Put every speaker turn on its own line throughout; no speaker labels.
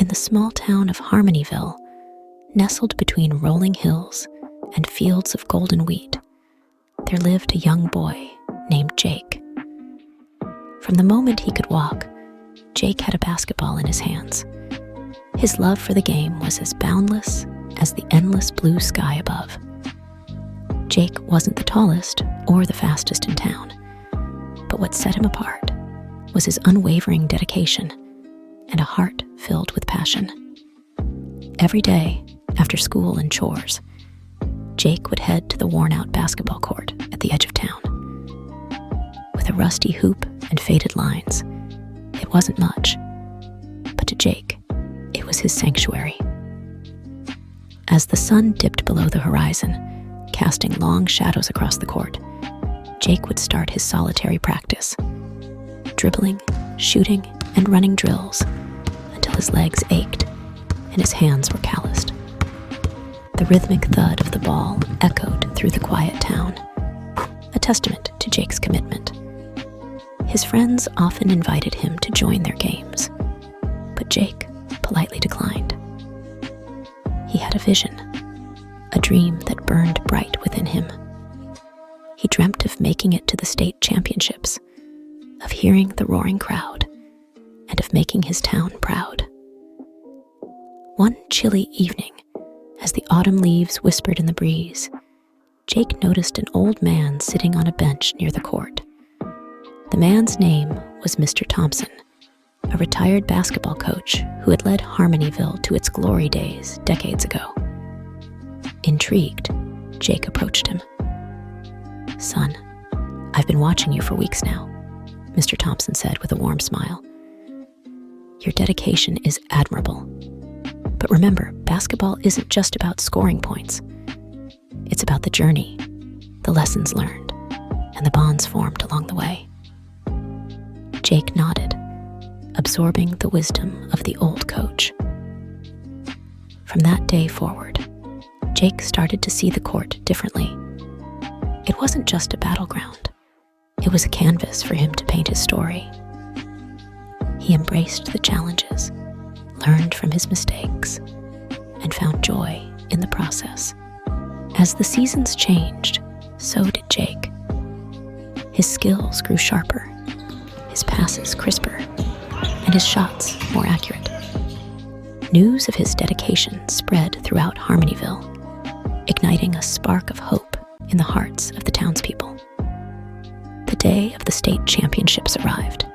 In the small town of Harmonyville, nestled between rolling hills and fields of golden wheat, there lived a young boy named Jake. From the moment he could walk, Jake had a basketball in his hands. His love for the game was as boundless as the endless blue sky above. Jake wasn't the tallest or the fastest in town, but what set him apart was his unwavering dedication and a heart filled with passion. Every day, after school and chores, Jake would head to the worn-out basketball court at the edge of town. With a rusty hoop and faded lines, it wasn't much, but to Jake, it was his sanctuary. As the sun dipped below the horizon, casting long shadows across the court, Jake would start his solitary practice, dribbling, shooting, and running drills until his legs ached and his hands were calloused. The rhythmic thud of the ball echoed through the quiet town, a testament to Jake's commitment. His friends often invited him to join their games, but Jake politely declined. He had a vision, a dream that burned bright within him. He dreamt of making it to the state championships, of hearing the roaring crowd, and of making his town proud. One chilly evening, as the autumn leaves whispered in the breeze, Jake noticed an old man sitting on a bench near the court. The man's name was Mr. Thompson, a retired basketball coach who had led Harmonyville to its glory days decades ago. Intrigued, Jake approached him. "Son, I've been watching you for weeks now," Mr. Thompson said with a warm smile. "Your dedication is admirable. But remember, basketball isn't just about scoring points. It's about the journey, the lessons learned, and the bonds formed along the way." Jake nodded, absorbing the wisdom of the old coach. From that day forward, Jake started to see the court differently. It wasn't just a battleground. It was a canvas for him to paint his story. He embraced the challenges, learned from his mistakes, and found joy in the process. As the seasons changed, so did Jake. His skills grew sharper, his passes crisper, and his shots more accurate. News of his dedication spread throughout Harmonyville, igniting a spark of hope in the hearts of the townspeople. The day of the state championships arrived,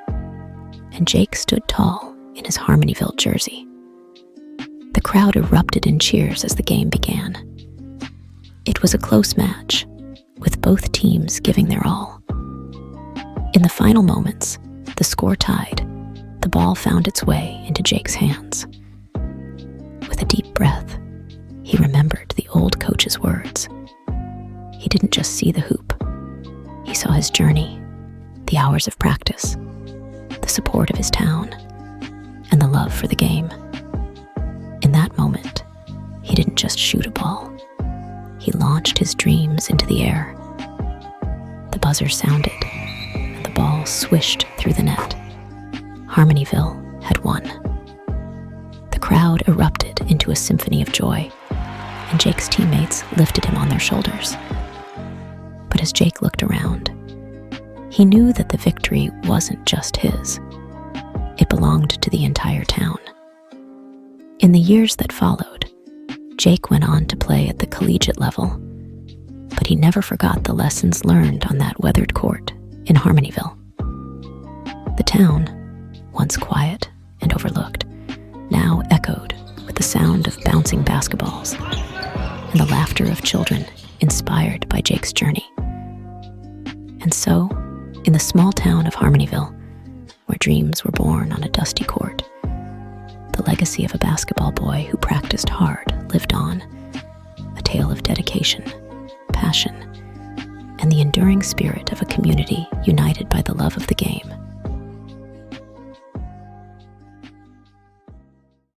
and Jake stood tall in his Harmonyville jersey. The crowd erupted in cheers as the game began. It was a close match, with both teams giving their all. In the final moments, the score tied, the ball found its way into Jake's hands. With a deep breath, he remembered the old coach's words. He didn't just see the hoop. He saw his journey, the hours of practice, the support of his town, and the love for the game. In that moment, he didn't just shoot a ball. He launched his dreams into the air. The buzzer sounded, and the ball swished through the net. Harmonyville had won. The crowd erupted into a symphony of joy, and Jake's teammates lifted him on their shoulders. But as Jake looked around, he knew that the victory wasn't just his. It belonged to the entire town. In the years that followed, Jake went on to play at the collegiate level, but he never forgot the lessons learned on that weathered court in Harmonyville. The town, once quiet and overlooked, now echoed with the sound of bouncing basketballs and the laughter of children inspired by Jake's journey. And so, in the small town of Harmonyville, where dreams were born on a dusty court, the legacy of a basketball boy who practiced hard lived on, a tale of dedication, passion, and the enduring spirit of a community united by the love of the game.